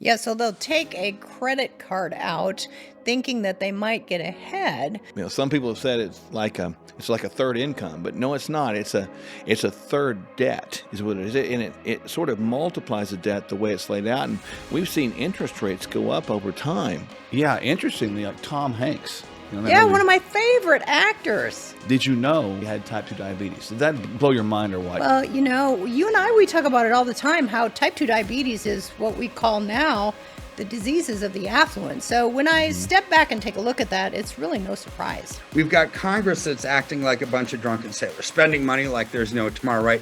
Yeah, so they'll take a credit card out thinking that they might get ahead. Some people have said it's like a third income, but no, it's not. It's a third debt, is what it is, and it sort of multiplies the debt the way it's laid out. And we've seen interest rates go up over time. Yeah, interestingly, like Tom Hanks. That Yeah, movie. one of my favorite actors. Did you know he had type 2 diabetes? Did that blow your mind or what? Well, you and I, we talk about it all the time, how type 2 diabetes is what we call now the diseases of the affluent. So when I step back and take a look at that, it's really no surprise. We've got Congress that's acting like a bunch of drunken sailors, spending money like there's no tomorrow, right?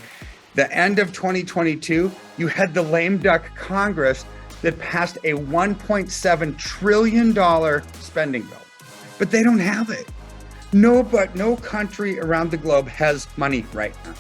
The end of 2022, you had the lame duck Congress that passed a $1.7 trillion spending bill. But they don't have it. No country around the globe has money right now.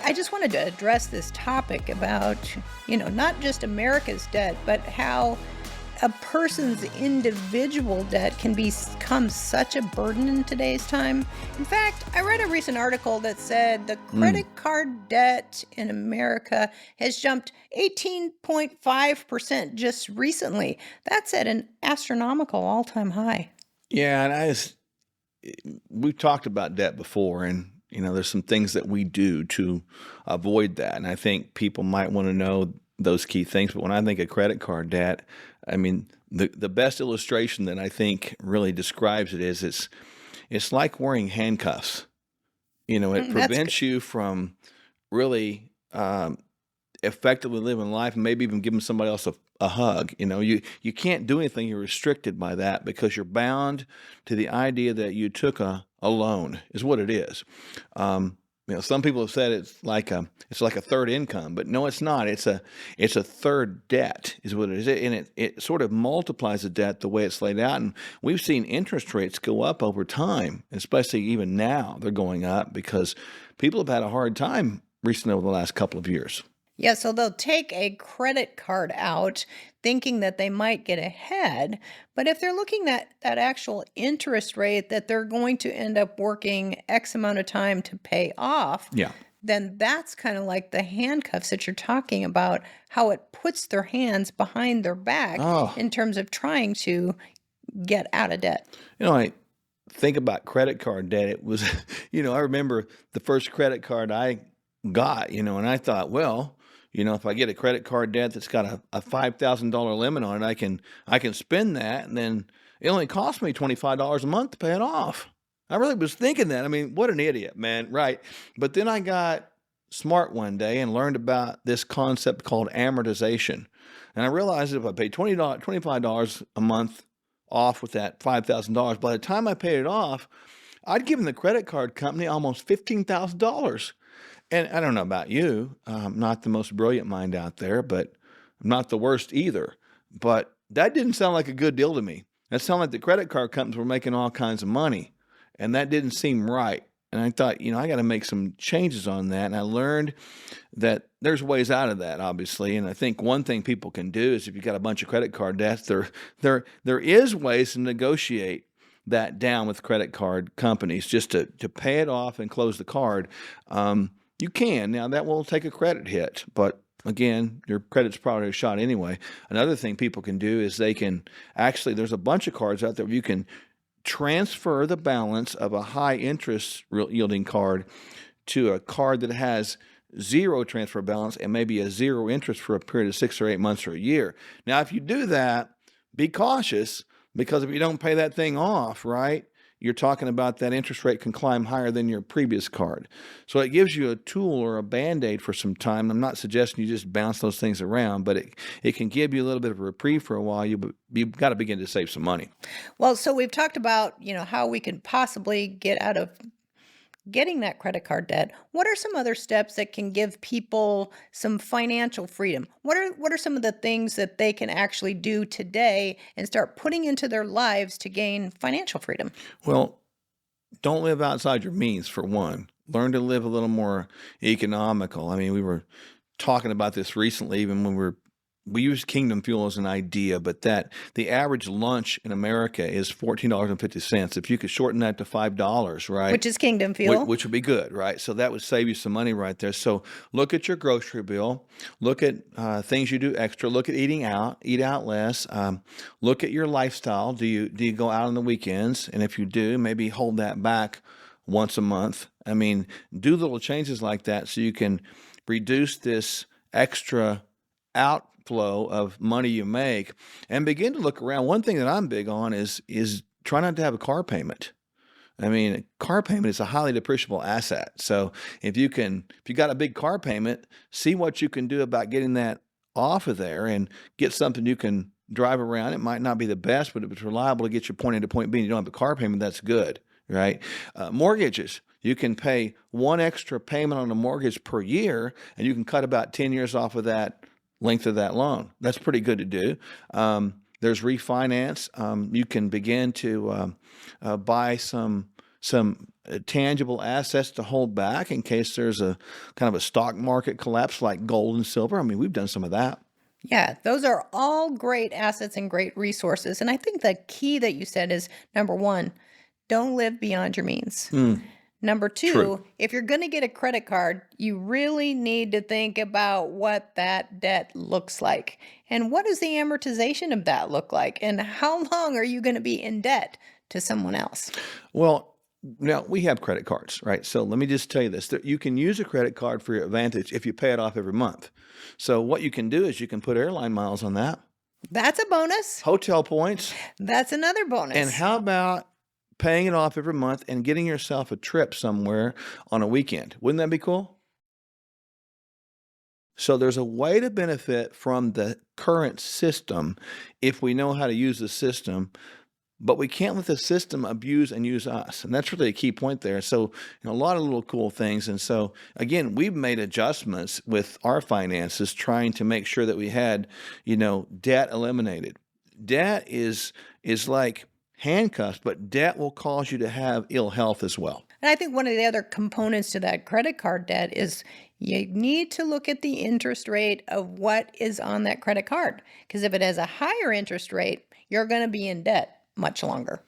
I just wanted to address this topic about, not just America's debt, but how a person's individual debt can become such a burden in today's time. In fact, I read a recent article that said the credit card debt in America has jumped 18.5% just recently. That's at an astronomical all-time high. Yeah, and we've talked about debt before, and there's some things that we do to avoid that. And I think people might want to know those key things. But when I think of credit card debt, I mean, the best illustration that I think really describes it is it's like wearing handcuffs. It prevents you from really effectively living life and maybe even giving somebody else a hug. You can't do anything. You're restricted by that because you're bound to the idea that you took a loan is what it is. Some people have said it's like a third income, but no, it's not. It's a third debt is what it is, and it sort of multiplies the debt the way it's laid out. And we've seen interest rates go up over time, especially even now they're going up because people have had a hard time recently over the last couple of years. Yeah, so they'll take a credit card out thinking that they might get ahead. But if they're looking at that actual interest rate that they're going to end up working X amount of time to pay off, then that's kind of like the handcuffs that you're talking about, how it puts their hands behind their back in terms of trying to get out of debt. I think about credit card debt. It was, I remember the first credit card I got, and I thought, well, if I get a credit card debt that's got a $5,000 limit on it, I can spend that, and then it only cost me $25 a month to pay it off. I really was thinking that. I mean, what an idiot, man, right? But then I got smart one day and learned about this concept called amortization, and I realized that if I paid $25 a month off with that $5,000, by the time I paid it off, I'd given the credit card company almost $15,000. And I don't know about you, I'm not the most brilliant mind out there, but I'm not the worst either. But that didn't sound like a good deal to me. That sounded like the credit card companies were making all kinds of money, and that didn't seem right. And I thought, I got to make some changes on that. And I learned that there's ways out of that, obviously. And I think one thing people can do is if you've got a bunch of credit card debts, there is ways to negotiate that down with credit card companies just to pay it off and close the card. You can. Now, that will take a credit hit, but again, your credit's probably a shot anyway. Another thing people can do is there's a bunch of cards out there where you can transfer the balance of a high interest yielding card to a card that has zero transfer balance and maybe a zero interest for a period of 6 or 8 months or a year. Now, if you do that, be cautious because if you don't pay that thing off, right, you're talking about that interest rate can climb higher than your previous card. So it gives you a tool or a Band-Aid for some time. I'm not suggesting you just bounce those things around, but it can give you a little bit of a reprieve for a while. You've got to begin to save some money. Well, so we've talked about, how we could possibly get out of getting that credit card debt, what are some other steps that can give people some financial freedom? What are some of the things that they can actually do today and start putting into their lives to gain financial freedom? Well, don't live outside your means, for one. Learn to live a little more economical. I mean, we were talking about this recently, even when we use Kingdom Fuel as an idea, but that the average lunch in America is $14.50. If you could shorten that to $5, right? Which is Kingdom Fuel. Which would be good, right? So that would save you some money right there. So look at your grocery bill. Look at things you do extra. Look at eating out. Eat out less. Look at your lifestyle. Do you go out on the weekends? And if you do, maybe hold that back once a month. I mean, do little changes like that so you can reduce this extra outflow of money you make and begin to look around. One thing that I'm big on is try not to have a car payment. I mean, a car payment is a highly depreciable asset. So if you got a big car payment, see what you can do about getting that off of there and get something you can drive around. It might not be the best, but if it's reliable to get you point A to point B and you don't have a car payment, that's good, right? Mortgages. You can pay one extra payment on a mortgage per year, and you can cut about 10 years off of that length of that loan. That's pretty good to do. There's refinance. You can begin to buy some tangible assets to hold back in case there's a kind of a stock market collapse like gold and silver. I mean, we've done some of that. Yeah, those are all great assets and great resources. And I think the key that you said is, number one, don't live beyond your means. Number two, True. if you're going to get a credit card, you really need to think about what that debt looks like. And what does the amortization of that look like? And how long are you going to be in debt to someone else? Well, now we have credit cards, right? So let me just tell you this. You can use a credit card for your advantage if you pay it off every month. So what you can do is you can put airline miles on that. That's a bonus. Hotel points. That's another bonus. And how about paying it off every month and getting yourself a trip somewhere on a weekend? Wouldn't that be cool? So there's a way to benefit from the current system if we know how to use the system, but we can't let the system abuse and use us. And that's really a key point there. So, a lot of little cool things. And so, again, we've made adjustments with our finances, trying to make sure that we had, debt eliminated. Debt is like handcuffs, but debt will cause you to have ill health as well. And I think one of the other components to that credit card debt is you need to look at the interest rate of what is on that credit card. Because if it has a higher interest rate, you're going to be in debt much longer.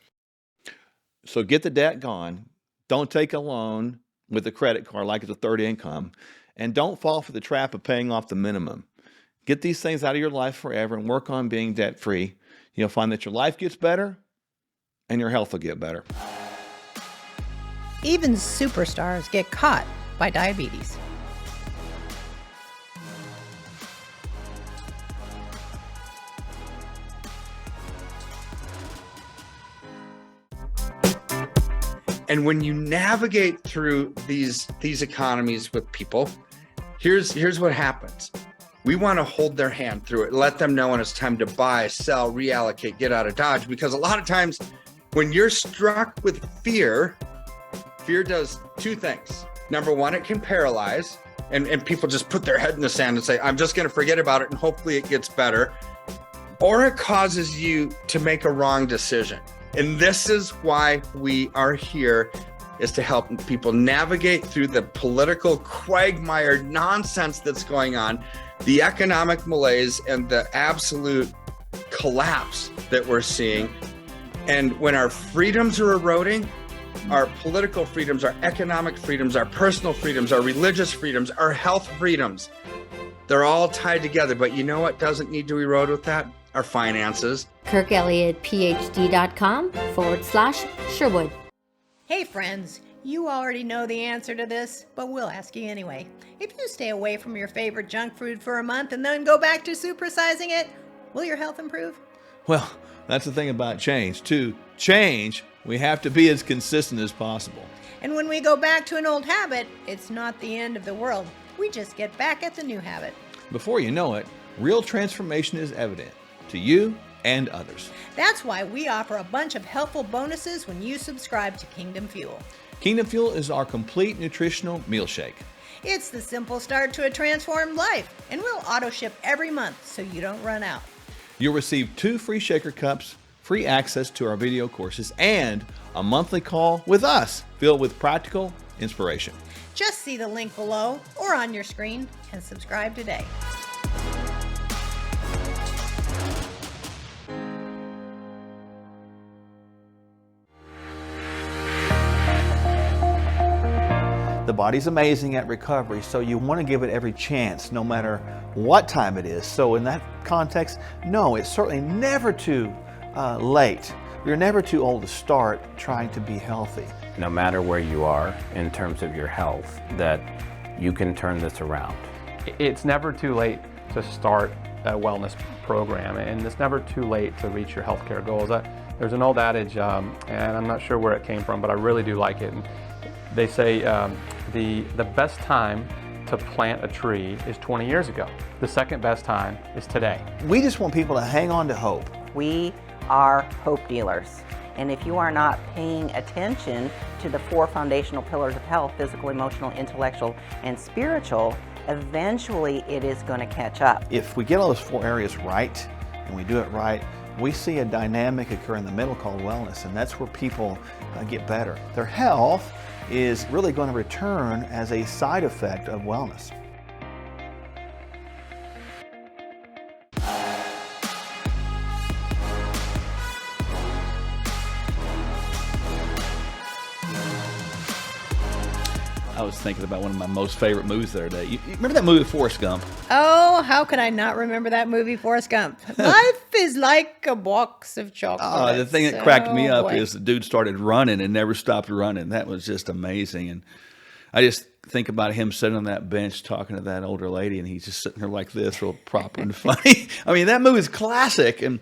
So get the debt gone. Don't take a loan with a credit card like it's a third income. And don't fall for the trap of paying off the minimum. Get these things out of your life forever and work on being debt free. You'll find that your life gets better and your health will get better. Even superstars get caught by diabetes. And when you navigate through these economies with people, here's what happens. We want to hold their hand through it, let them know when it's time to buy, sell, reallocate, get out of Dodge. Because a lot of times when you're struck with fear does two things. Number one, it can paralyze, and people just put their head in the sand and say, I'm just going to forget about it and hopefully it gets better. Or it causes you to make a wrong decision. And this is why we are here, is to help people navigate through the political quagmire nonsense that's going on, the economic malaise, and the absolute collapse that we're seeing. And when our freedoms are eroding, our political freedoms, our economic freedoms, our personal freedoms, our religious freedoms, our health freedoms, they're all tied together. But you know what doesn't need to erode with that? Our finances. KirkElliottPhD.com/Sherwood. Hey friends, you already know the answer to this, but we'll ask you anyway. If you stay away from your favorite junk food for a month and then go back to supersizing it, will your health improve? Well, that's the thing about change. To change, we have to be as consistent as possible. And when we go back to an old habit, it's not the end of the world. We just get back at the new habit. Before you know it, real transformation is evident to you and others. That's why we offer a bunch of helpful bonuses when you subscribe to Kingdom Fuel. Kingdom Fuel is our complete nutritional meal shake. It's the simple start to a transformed life, and we'll auto ship every month so you don't run out. You'll receive 2 free shaker cups, free access to our video courses, and a monthly call with us filled with practical inspiration. Just see the link below or on your screen and subscribe today. The body's amazing at recovery, so you want to give it every chance, no matter what time it is. So in that context, no, it's certainly never too late. You're never too old to start trying to be healthy. No matter where you are in terms of your health, that you can turn this around. It's never too late to start a wellness program, and it's never too late to reach your healthcare goals. There's an old adage, and I'm not sure where it came from, but I really do like it. And they say the best time to plant a tree is 20 years ago. The second best time is today. We just want people to hang on to hope. We are hope dealers. And if you are not paying attention to the 4 foundational pillars of health, physical, emotional, intellectual, and spiritual, eventually it is going to catch up. If we get all those 4 areas right, and we do it right, we see a dynamic occur in the middle called wellness, and that's where people get better. Their health is really going to return as a side effect of wellness. I was thinking about one of my most favorite movies the other day. You remember that movie Forrest Gump? Oh, how could I not remember that movie, Forrest Gump? Life is like a box of chocolates. The thing that cracked me Oh, up boy. is the dude started running and never stopped running. That was just amazing. And I just think about him sitting on that bench talking to that older lady, and he's just sitting there like this, real proper and funny. I mean, that movie's classic. And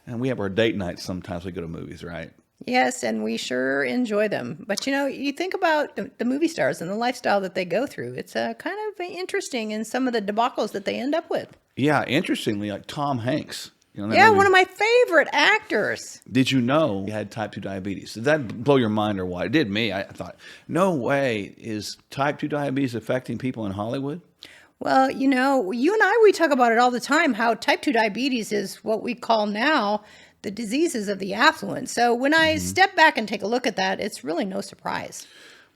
we have our date nights sometimes. We go to movies, right? Yes, and we sure enjoy them. But you know, you think about the movie stars and the lifestyle that they go through. It's kind of interesting in some of the debacles that they end up with. Yeah, interestingly, like Tom Hanks. You know, that Yeah, movie- one of my favorite actors. Did you know he had type 2 diabetes? Did that blow your mind or what? It did me. I thought, no way is type 2 diabetes affecting people in Hollywood? Well, you know, you and I, we talk about it all the time, how type 2 diabetes is what we call now the diseases of the affluent. So when I step back and take a look at that, it's really no surprise.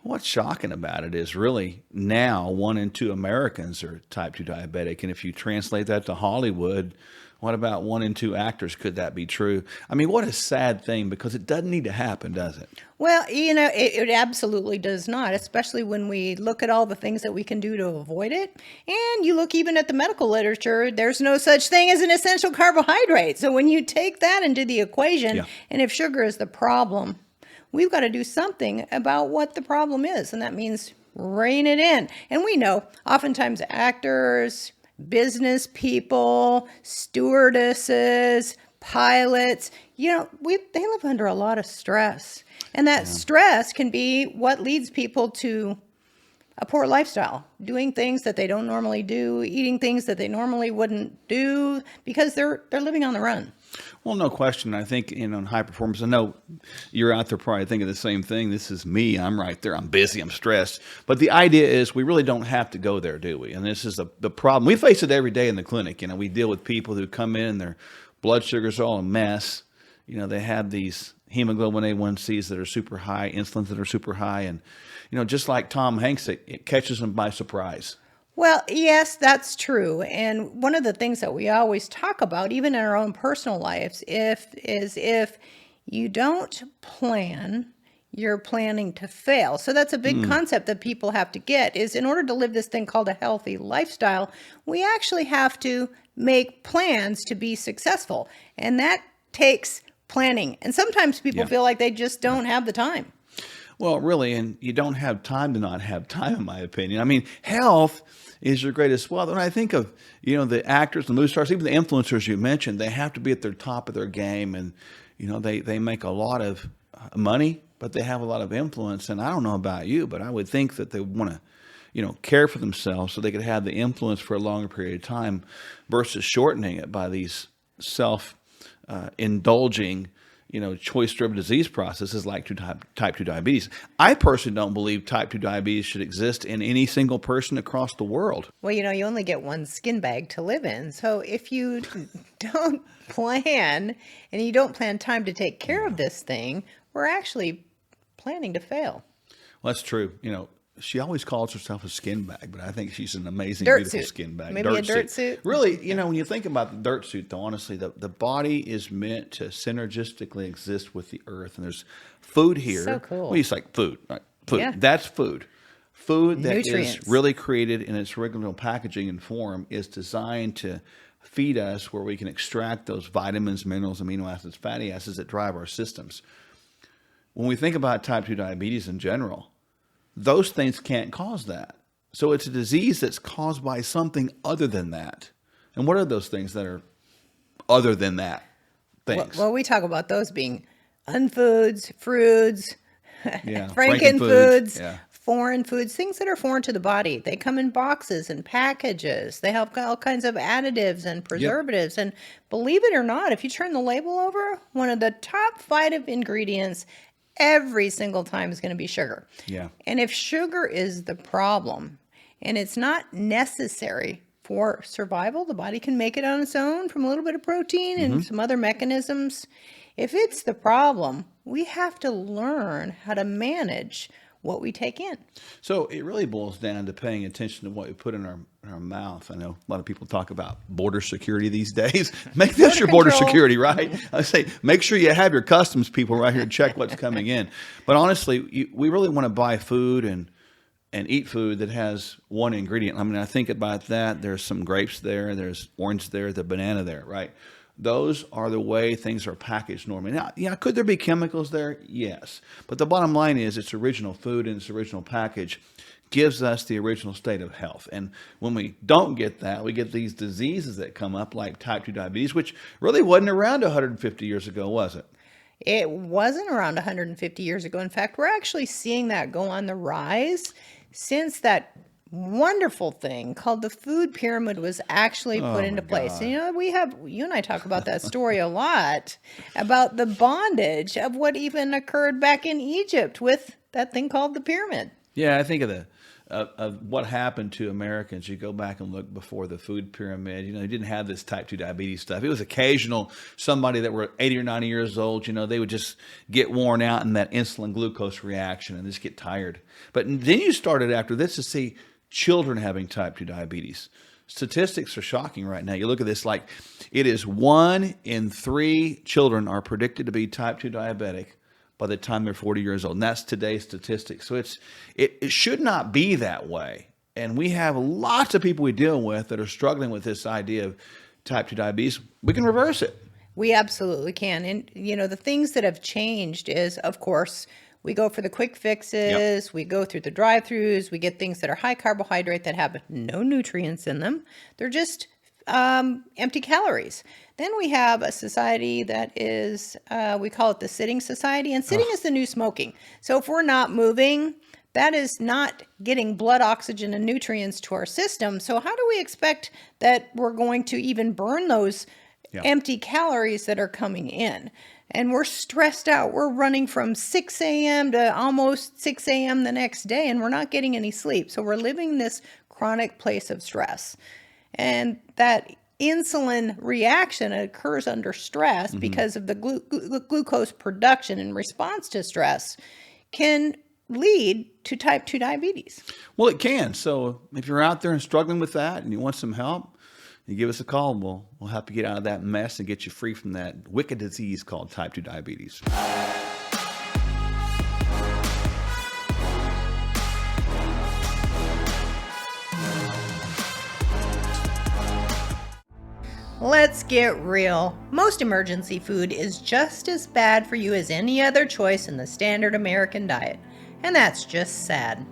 What's shocking about it is really now 1 in 2 Americans are type 2 diabetic. And if you translate that to Hollywood, what about 1 in 2 actors? Could that be true? I mean, what a sad thing, because it doesn't need to happen, does it? Well, you know, it absolutely does not, especially when we look at all the things that we can do to avoid it. And you look even at the medical literature, there's no such thing as an essential carbohydrate. So when you take that into the equation, and if sugar is the problem, we've got to do something about what the problem is. And that means rein it in. And we know oftentimes actors, business people, stewardesses, pilots, you know, they live under a lot of stress. And that stress can be what leads people to a poor lifestyle, doing things that they don't normally do, eating things that they normally wouldn't do because they're living on the run. Well, no question. I think, you know, in high performance, I know you're out there probably thinking the same thing. This is me. I'm right there. I'm busy. I'm stressed. But the idea is we really don't have to go there, do we? And this is the problem. We face it every day in the clinic. You know, we deal with people who come in, their blood sugar's all a mess. You know, they have these hemoglobin A1Cs that are super high, insulins that are super high. And, you know, just like Tom Hanks, it catches them by surprise. Well, yes, that's true. And one of the things that we always talk about, even in our own personal lives, is if you don't plan, you're planning to fail. So that's a big concept that people have to get, is in order to live this thing called a healthy lifestyle, we actually have to make plans to be successful. And that takes planning. And sometimes people feel like they just don't have the time. Well, really, and you don't have time to not have time, in my opinion. I mean, health is your greatest wealth. When I think of, you know, the actors, the movie stars, even the influencers you mentioned, they have to be at their top of their game. And, you know, they make a lot of money, but they have a lot of influence. And I don't know about you, but I would think that they want to, you know, care for themselves so they could have the influence for a longer period of time versus shortening it by these self-indulging, choice-driven disease processes like type 2 diabetes. I personally don't believe type 2 diabetes should exist in any single person across the world. Well, you only get one skin bag to live in. So if you don't plan and you don't plan time to take care of this thing, we're actually planning to fail. Well, that's true. She always calls herself a skin bag, but I think she's an amazing, Dirt beautiful suit. skin bag. Maybe a dirt suit? Really, when you think about the dirt suit, though, honestly, the body is meant to synergistically exist with the earth. And there's food here. So cool. Well, it's like food, right? Food. Yeah. That's food. Food that Nutrients. is really created in its original packaging and form is designed to feed us where we can extract those vitamins, minerals, amino acids, fatty acids that drive our systems. When we think about type 2 diabetes in general, those things can't cause that. So it's a disease that's caused by something other than that. And what are those things that are other than that things? Well, we talk about those being unfoods, fruits, Yeah, frankenfoods, yeah. foreign foods, things that are foreign to the body. They come in boxes and packages. They have all kinds of additives and preservatives. And believe it or not, if you turn the label over, one of the top 5 ingredients every single time is going to be sugar. Yeah. And if sugar is the problem and it's not necessary for survival, the body can make it on its own from a little bit of protein and some other mechanisms. If it's the problem, we have to learn how to manage what we take in. So it really boils down to paying attention to what we put in our mouth. I know a lot of people talk about border security these days. Make this your border control. security, right? I say, make sure you have your customs people right here to check what's coming in. But honestly, we really want to buy food and eat food that has one ingredient. I mean, I think about that. There's some grapes there. There's orange there. The banana there, right? Those are the way things are packaged normally. Now, could there be chemicals there? Yes. But the bottom line is it's original food and its original package gives us the original state of health. And when we don't get that, we get these diseases that come up like type 2 diabetes, which really wasn't around 150 years ago, was it? It wasn't around 150 years ago. In fact, we're actually seeing that go on the rise since that wonderful thing called the food pyramid was actually put into place. And, you and I talk about that story a lot about the bondage of what even occurred back in Egypt with that thing called the pyramid. Yeah, I think of what happened to Americans. You go back and look before the food pyramid. They didn't have this type 2 diabetes stuff. It was occasional somebody that were 80 or 90 years old. They would just get worn out in that insulin glucose reaction and just get tired. But then you started after this to see children having type 2 diabetes. Statistics are shocking right now. You look at this, like it is 1 in 3 children are predicted to be type 2 diabetic by the time they're 40 years old. And that's today's statistics. So it should not be that way. And we have lots of people we deal with that are struggling with this idea of type 2 diabetes. We can reverse it. We absolutely can. And, the things that have changed is, of course, we go for the quick fixes, we go through the drive-thrus, we get things that are high carbohydrate that have no nutrients in them. They're just empty calories. Then we have a society that is, we call it the sitting society, and sitting is the new smoking. So if we're not moving, that is not getting blood oxygen and nutrients to our system. So how do we expect that we're going to even burn those empty calories that are coming in? And we're stressed out. We're running from 6 a.m. to almost 6 a.m. the next day, and we're not getting any sleep. So we're living this chronic place of stress. And that insulin reaction occurs under stress because of the glucose production in response to stress can lead to type 2 diabetes. Well, it can. So if you're out there and struggling with that and you want some help, you give us a call and we'll help you get out of that mess and get you free from that wicked disease called type 2 diabetes. Let's get real. Most emergency food is just as bad for you as any other choice in the standard American diet. And that's just sad.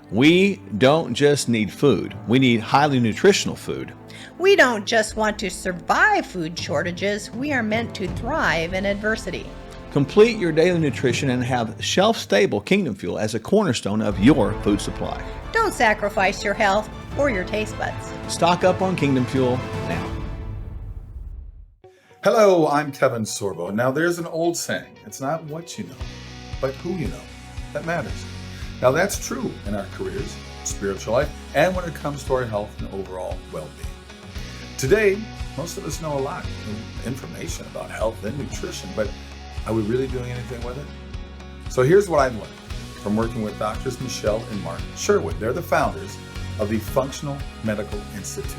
We don't just need food. We need highly nutritional food. We don't just want to survive food shortages. We are meant to thrive in adversity. Complete your daily nutrition and have shelf-stable Kingdom Fuel as a cornerstone of your food supply. Don't sacrifice your health or your taste buds. Stock up on Kingdom Fuel now. Hello, I'm Kevin Sorbo. Now, there's an old saying, it's not what you know, but who you know that matters. Now, that's true in our careers, spiritual life, and when it comes to our health and overall well-being. Today, most of us know a lot of information about health and nutrition, but are we really doing anything with it? So here's what I've learned from working with Doctors Michelle and Mark Sherwood. They're the founders of the Functional Medical Institute.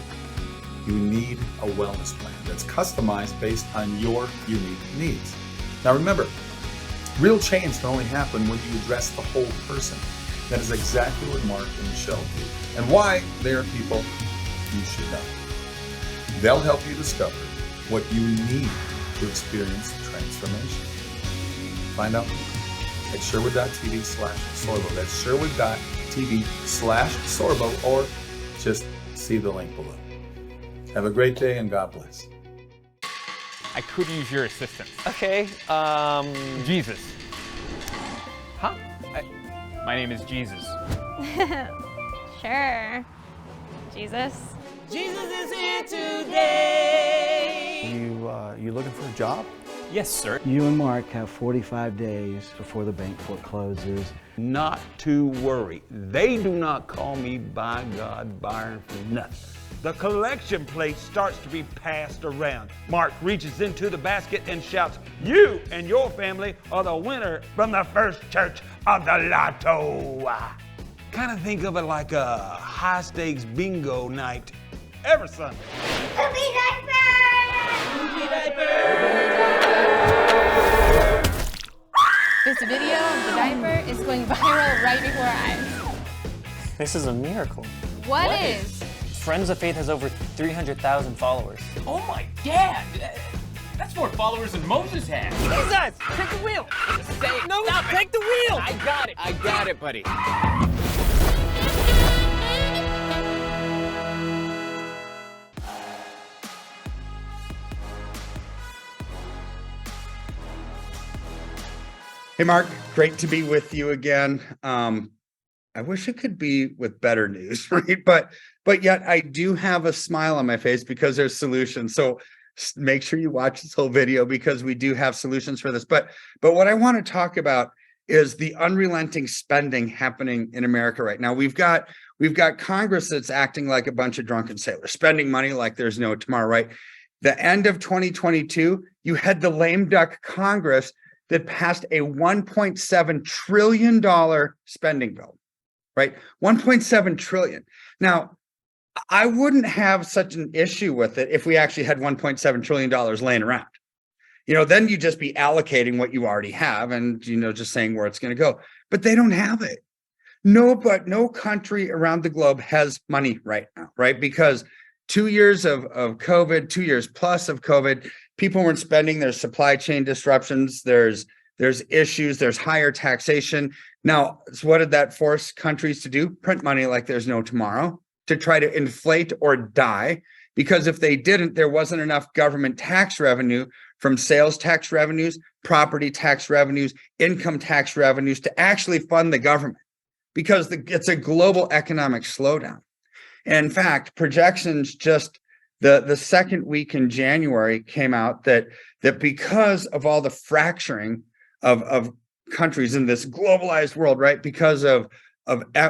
You need a wellness plan that's customized based on your unique needs. Now remember, real change can only happen when you address the whole person. That is exactly what Mark and Michelle do, and why they are people you should know. They'll help you discover what you need to experience transformation. Find out at sherwood.tv/Sorbo. That's sherwood.tv/Sorbo, or just see the link below. Have a great day and God bless. I could use your assistance. Okay, Jesus. Huh? My name is Jesus. Sure. Jesus. Jesus is here today! You looking for a job? Yes, sir. You and Mark have 45 days before the bank forecloses. Not to worry. They do not call me by God Byron for nothing. The collection plate starts to be passed around. Mark reaches into the basket and shouts, "You and your family are the winner from the first church of the lotto." Kind of think of it like a high-stakes bingo night every Sunday. Poopy diaper! Poopy diaper! This video of the diaper is going viral right before our eyes. This is a miracle. What is? Friends of Faith has over 300,000 followers. Oh my dad! That's more followers than Moses had. Jesus! Take the wheel! No, stop! Take the wheel! I got it, buddy. Hey, Mark, great to be with you again. I wish it could be with better news, right? But yet I do have a smile on my face because there's solutions. So make sure you watch this whole video because we do have solutions for this. But what I want to talk about is the unrelenting spending happening in America right now. We've got Congress that's acting like a bunch of drunken sailors, spending money like there's no tomorrow, right? The end of 2022, you had the lame duck Congress that passed a $1.7 trillion spending bill, right? 1.7 trillion. Now, I wouldn't have such an issue with it if we actually had $1.7 trillion laying around. Then you just be allocating what you already have and, just saying where it's going to go. But they don't have it. No country around the globe has money right now, right? Because 2 years of COVID, 2 years plus of COVID, people weren't spending. There's supply chain disruptions. There's issues. There's higher taxation. Now, so what did that force countries to do? Print money like there's no tomorrow to try to inflate or die. Because if they didn't, there wasn't enough government tax revenue from sales tax revenues, property tax revenues, income tax revenues to actually fund the government. Because it's a global economic slowdown. And in fact, projections just the second week in January came out that because of all the fracturing of countries in this globalized world, right? Because of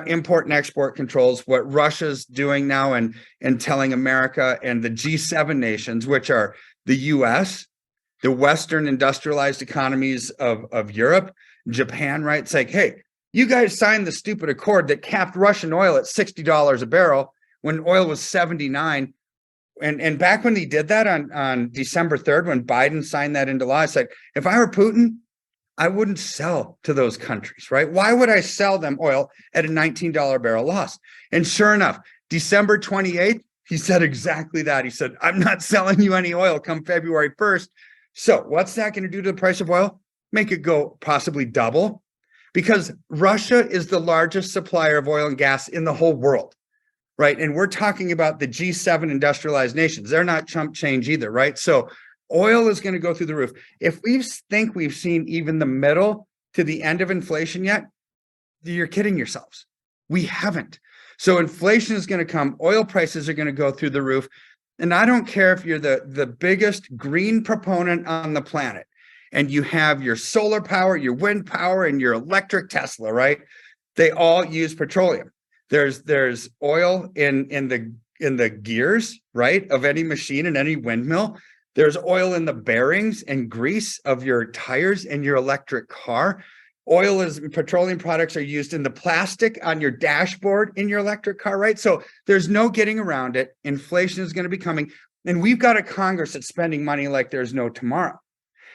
import and export controls, what Russia's doing now and telling America and the G7 nations, which are the US, the Western industrialized economies of Europe, Japan, right? It's like, hey, you guys signed the stupid accord that capped Russian oil at $60 a barrel when oil was 79. And back when he did that on December 3rd, when Biden signed that into law, I said, if I were Putin, I wouldn't sell to those countries, right? Why would I sell them oil at a $19 barrel loss? And sure enough, December 28th, he said exactly that. He said, I'm not selling you any oil come February 1st. So what's that going to do to the price of oil? Make it go possibly double, because Russia is the largest supplier of oil and gas in the whole world. Right. And we're talking about the G7 industrialized nations. They're not chump change either. Right. So oil is going to go through the roof. If we think we've seen even the middle to the end of inflation yet, you're kidding yourselves. We haven't. So inflation is going to come. Oil prices are going to go through the roof. And I don't care if you're the biggest green proponent on the planet and you have your solar power, your wind power, and your electric Tesla, right? They all use petroleum. There's oil in the gears, right, of any machine and any windmill. There's oil in the bearings and grease of your tires in your electric car. Petroleum products are used in the plastic on your dashboard in your electric car, right? So there's no getting around it. Inflation is going to be coming. And we've got a Congress that's spending money like there's no tomorrow.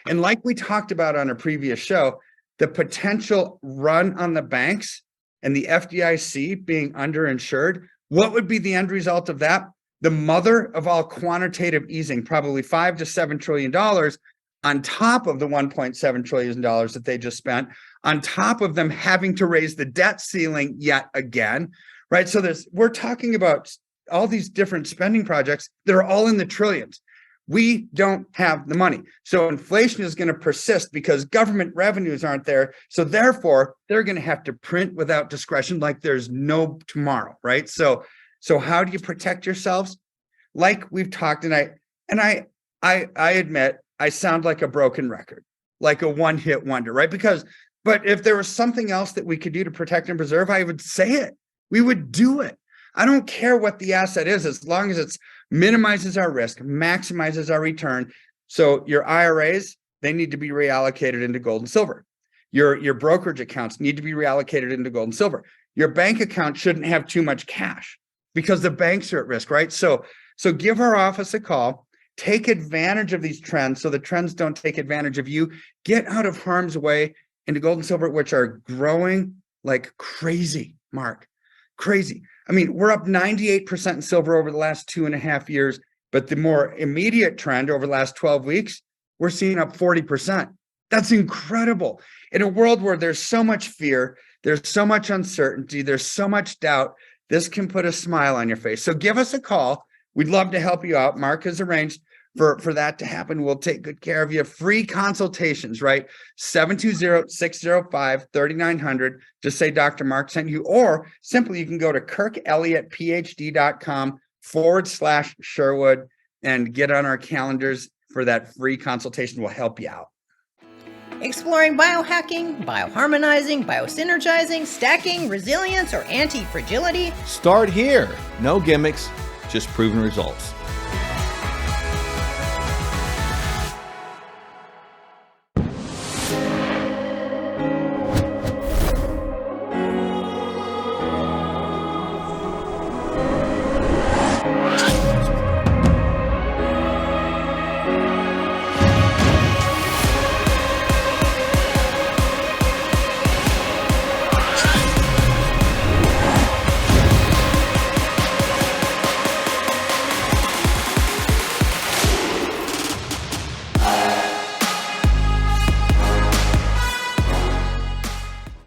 And like we talked about on a previous show, the potential run on the banks and the FDIC being underinsured, what would be the end result of that? The mother of all quantitative easing, probably $5 to $7 trillion on top of the $1.7 trillion that they just spent, on top of them having to raise the debt ceiling yet again, right? So we're talking about all these different spending projects that are all in the trillions. We don't have the money. So inflation is going to persist because government revenues aren't there. So therefore, they're going to have to print without discretion like there's no tomorrow, right? So how do you protect yourselves? Like we've talked, and I admit I sound like a broken record, like a one-hit wonder, right? But if there was something else that we could do to protect and preserve, I would say it. We would do it. I don't care what the asset is, as long as it minimizes our risk, maximizes our return. So your IRAs, they need to be reallocated into gold and silver. Your brokerage accounts need to be reallocated into gold and silver. Your bank account shouldn't have too much cash because the banks are at risk, right? So give our office a call. Take advantage of these trends so the trends don't take advantage of you. Get out of harm's way into gold and silver, which are growing like crazy, Mark. Crazy. I mean, we're up 98% in silver over the last 2.5 years, but the more immediate trend over the last 12 weeks, we're seeing up 40%. That's incredible. In a world where there's so much fear, there's so much uncertainty, there's so much doubt, this can put a smile on your face. So give us a call. We'd love to help you out. Mark has arranged for that to happen. We'll take good care of you. Free consultations, right? 720-605-3900. Just say Dr. Mark sent you, or simply you can go to kirkelliottphd.com/Sherwood and get on our calendars for that free consultation. We'll help you out. Exploring biohacking, bioharmonizing, biosynergizing, stacking, resilience, or anti-fragility? Start here. No gimmicks, just proven results.